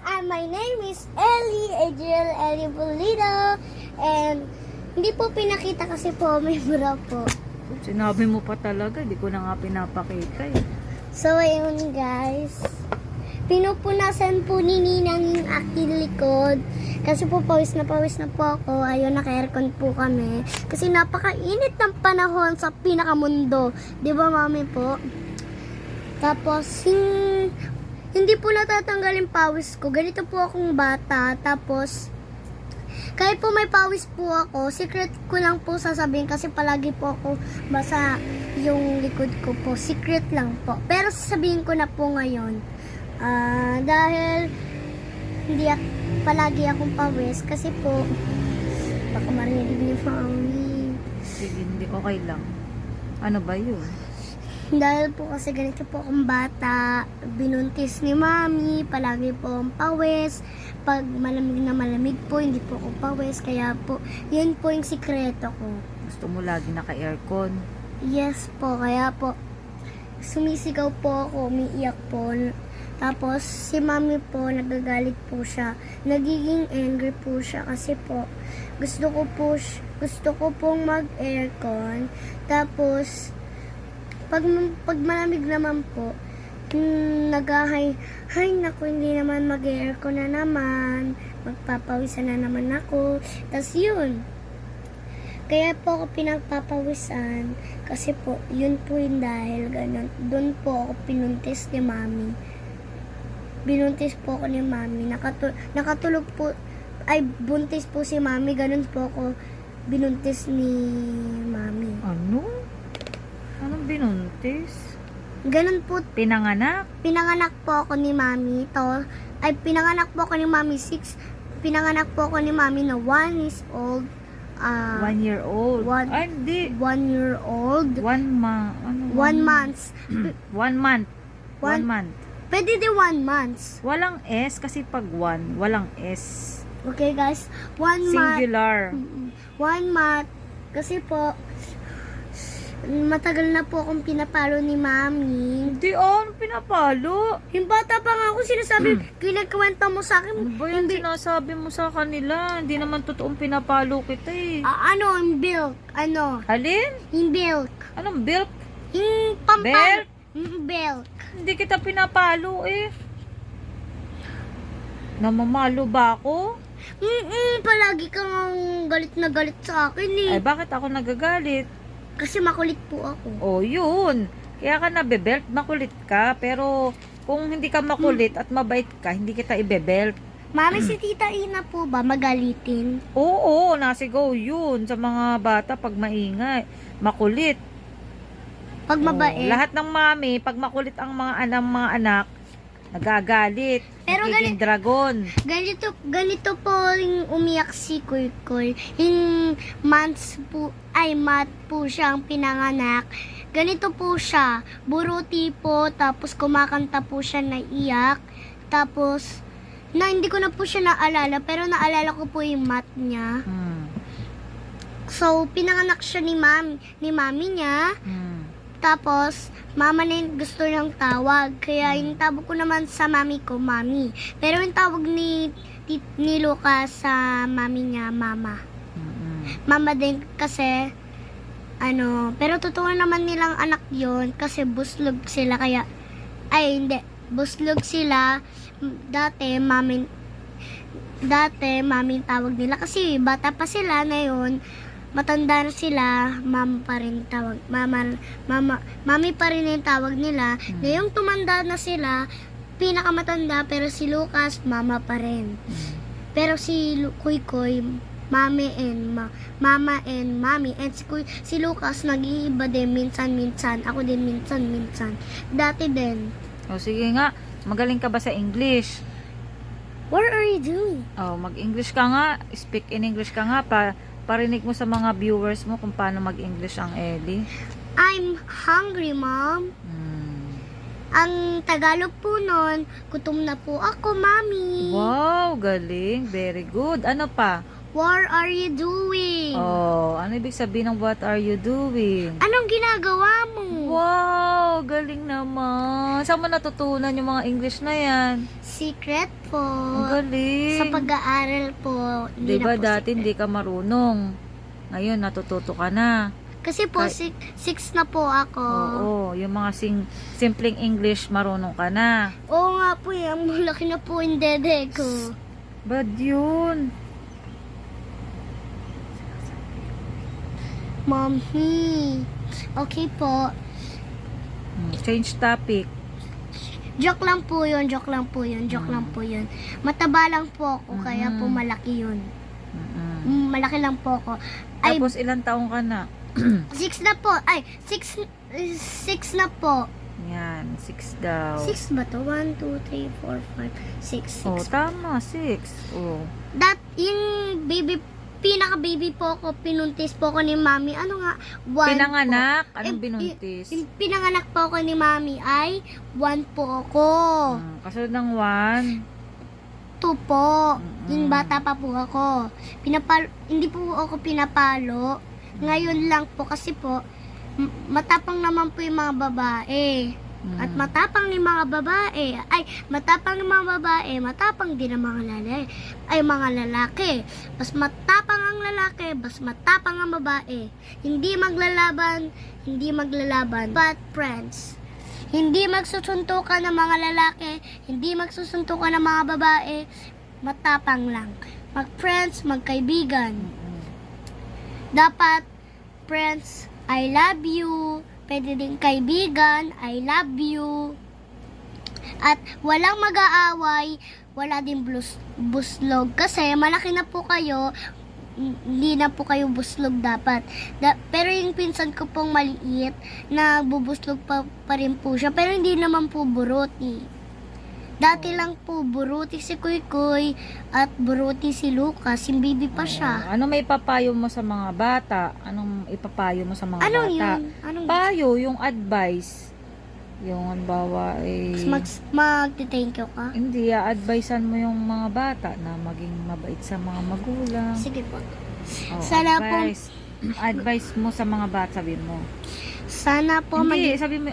My name is Ellie, Adriel Ellie Pulido. And hindi po pinakita kasi po may bra po. Sinabi mo pa talaga, di ko na nga pinapakita eh. So, ayun guys. Pinupunasan po ni Ninang yung aking likod. Kasi po pawis na po ako. Ayun, naka-aircon po kami. Kasi napakainit ng panahon sa pinakamundo. Di ba, mami po? Tapos, hindi po natatanggal yung pawis ko. Ganito po akong bata. Tapos, kahit po may pawis po ako, secret ko lang po sasabihin kasi palagi po ako basa yung likod ko po. Secret lang po. Pero sasabihin ko na po ngayon. Dahil hindi palagi akong pawis kasi po baka marinig ni Mami. Sige, hindi, okay lang. Ano ba yun? Dahil po kasi ganito po akong bata, binuntis ni Mami, palagi po ang pawis. Pag malamig na malamig po, hindi po ako pawis. Kaya po, yun po yung sikreto ko. Gusto mo lagi naka-aircon? Yes po, kaya po, sumisigaw po ako, umiiyak po. Tapos, si Mami po, nagagalit po siya. Nagiging angry po siya kasi po, gusto ko pong mag-aircon. Tapos, pag malamig naman po, nagahay, naku, hindi naman mag-aircon na naman, magpapawisan na naman ako. Tas yun. Kaya po ako pinagpapawisan, kasi po, yun po yung dahil ganun. Doon po ako pinuntis ni Mami. Binuntis po ako ni Mami. Nakatulog po, ay buntis po si Mami, ganun po ako binuntis ni Mami. Ano? Anong binuntis? Ganun po. Pinanganak? Pinanganak po ako ni Mami. Pinanganak po ako ni Mami 6. Pinanganak po ako ni Mami na 1 years old. 1 year old? Ay, hindi. 1 year old. 1 month. Ano? 1 month. 1 month. 1 month. Pwede din 1 month. Walang S kasi pag 1, walang S. Okay guys. 1 month. Singular. 1 month. Kasi po, matagal na po akong pinapalo ni Mami. Hindi, ano pinapalo? Yung bata pa nga ako sinasabi, kinagkwenta mo sa akin. Ano ba yung sinasabi mo sa kanila? Hindi naman totoong pinapalo kita eh. Ano, yung milk? Ano? Alin? Yung milk. Anong milk? Yung pampalo. Milk? Milk. Hindi kita pinapalo eh. Namamalo ba ako? Palagi kang galit na galit sa akin eh. Ay, bakit ako nagagalit? Kasi makulit po ako. Oh, yun. Kaya ka nabebelt, makulit ka. Pero kung hindi ka makulit at mabait ka, hindi kita ibebelt. Mami, si Tita Ina po ba magalitin? Oo, nasigaw yun sa mga bata pag maingay. Makulit. Pag mabait? Lahat ng mami, pag makulit ang mga anak, nagagalit. Pero nagiging dragon. Ganito po yung umiyak si Kuy Kuy. Yung month po siyang pinanganak. Ganito po siya. Buruti po, tapos kumakanta po siya na iyak. Tapos, hindi ko na po siya naalala, pero naalala ko po yung math niya. So, pinanganak siya ni mami niya. Tapos, mama na yung gusto niyang tawag. Kaya yung tawag ko naman sa mami ko, mami. Pero yung tawag ni Lucas sa mami niya, mama. Mama din kasi, pero totoo naman nilang anak yon kasi buslog sila. Kaya, buslog sila. Dati, mami tawag nila. Kasi bata pa sila na yun. Matanda na sila, mama pa rin tawag. Mami pa rin yung tawag nila. Ngayong tumanda na sila, pinakamatanda, pero si Lucas, mama pa rin. Pero si Kuy Kuy, mama and mami. And si Lucas, nag-iiba din minsan-minsan. Ako din minsan-minsan. Dati din. O sige nga, magaling ka ba sa English? What are you doing? Oh, mag-English ka nga. Speak in English ka nga parinig mo sa mga viewers mo kung paano mag-English ang Ellie. I'm hungry, Mom. Ang Tagalog po nun, gutom na po ako, Mami. Wow, galing. Very good. Ano pa? What are you doing? Oh, ano ibig sabihin ng what are you doing? Anong ginagawa mo? Wow, galing naman. Saan mo natutunan yung mga English na yan? Secret po. Ang galing. Sa pag-aaral po. Hindi Diba na po dati secret. hindi ka marunong. Ngayon natututo ka na. Kasi po, Kay- 6 na po ako. Oo, yung mga simpleng English marunong ka na. Oo nga po, ang malaki na po yung dede ko. Bad yun. Mommy. Okay po. Change topic. Joke lang po yun, joke lang po yun, joke lang po yun. Mataba lang po ako, kaya po Mm. malaki yun. Mm-mm. Malaki lang po ako. Ay, Tapos ilang taong ka na? 6 na po. Ay, 6 na po. Yan, 6 daw. 6 ba to? 1, 2, 3, 4, 5, 6, 6. Oh, tama, 6. Oh. Yung pinaka-baby po ako, pinuntis po ako ni Mami. Ano nga? 1 Pinanganak? po. Anong binuntis? Yung pinanganak po ako ni Mami ay 1 po ako. Kasunod ng 1. 2 po. Mm-mm. Yung bata pa po ako. Hindi po ako pinapalo. Ngayon lang po kasi po, matapang naman po yung mga babae. At matapang ni mga babae. Ay, matapang ni mga babae, matapang din ang mga lalaki. Ay, mga lalaki. Mas matapang ang lalaki, mas matapang ang babae. Hindi maglalaban, but friends. Hindi magsusuntukan ng mga lalaki, hindi magsusuntukan ng mga babae, matapang lang. Mag-friends, magkaibigan. Dapat, friends, I love you. Pwede din kaibigan, I love you. At walang mag-aaway, wala din buslog. Kasi malaki na po kayo, hindi na po kayo buslog dapat. Pero yung pinsan ko pong maliit, nagbubuslog pa rin po siya. Pero hindi naman po buruti. Dati lang po, buruti si Kuy at buruti si Lucas. Yung baby pa siya. Ano may papayo mo sa mga bata? Anong ipapayo mo sa mga Anong bata? yun? Anong Payo, yung advice. Yung halimbawa magti-thank you ka? hindi, advisean mo yung mga bata na maging mabait sa mga magulang. Sige po. Oh, Sana po- advice mo sa mga bata, sabi mo. Sana po Hindi, sabi mo,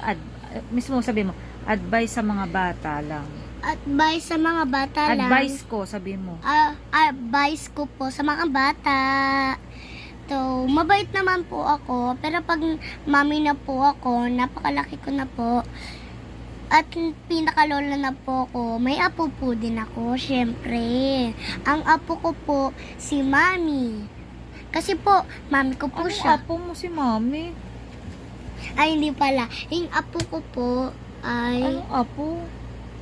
mismo sabi mo, advice sa mga bata lang. advice sa mga bata lang. Advice ko, sabi mo. Advice ko po sa mga bata. So, mabait naman po ako. Pero pag mami na po ako, napakalaki ko na po. At pinakalola na po ako, may apo po din ako, syempre. Ang apo ko po, si mami. Kasi po, mami ko po Ano siya. apo mo si mami? Ay, hindi pala. Yung apo ko po, ay... Anong apo?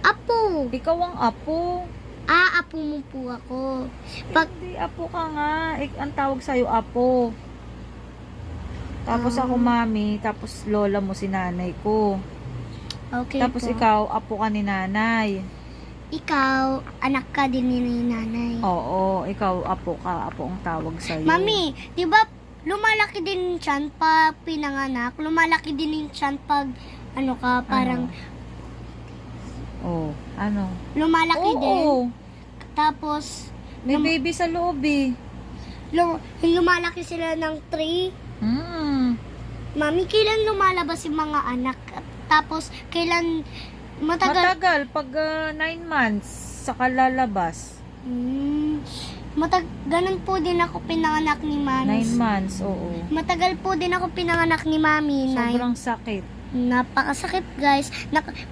Apo! Ikaw ang apo. Apo mo po ako. Pag, Hindi, apo ka nga. Ang tawag sa'yo, apo. Tapos ako, mami. Tapos lola mo si nanay ko. okay Tapos po. ikaw, apo ka ni nanay. Ikaw, anak ka din ni nanay. Oo, ikaw, apo ka. Apo ang tawag sa'yo. Mami, di ba lumalaki din yung tiyan pag pinanganak? Lumalaki din yung tiyan pag, parang Oh, ano? lumalaki din. Oo, Tapos, may baby sa loob eh. lumalaki sila ng 3. Mami, kailan lumalabas yung mga anak? Tapos, kailan Matagal, pag 9 months, saka lalabas. Ganun po din ako pinanganak ni Mami. 9 months, oo. Matagal po din ako pinanganak ni Mami. Sobrang sakit. Napakasakit, guys.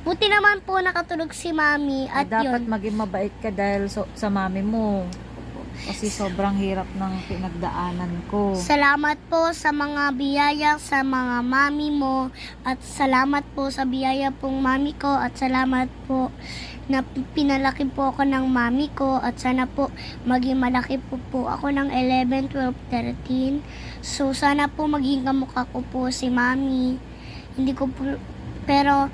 Buti naman po nakatulog si Mami at Dapat yun. maging mabait ka dahil sa mami mo. Kasi sobrang hirap ng pinagdaanan ko. Salamat po sa mga biyaya sa mga mami mo at salamat po sa biyaya pong mami ko at salamat po na pinalaki po ako ng mami ko at sana po maging malaki po ako ng 11, 12, 13. So sana po maging kamukha ko po si mami. Hindi ko po, pero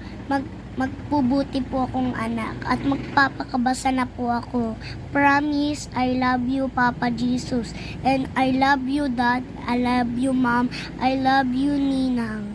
magpubuti po akong anak at magpapakabasa na po ako. Promise, I love you, Papa Jesus. And I love you, Dad. I love you, Mom. I love you, Ninang.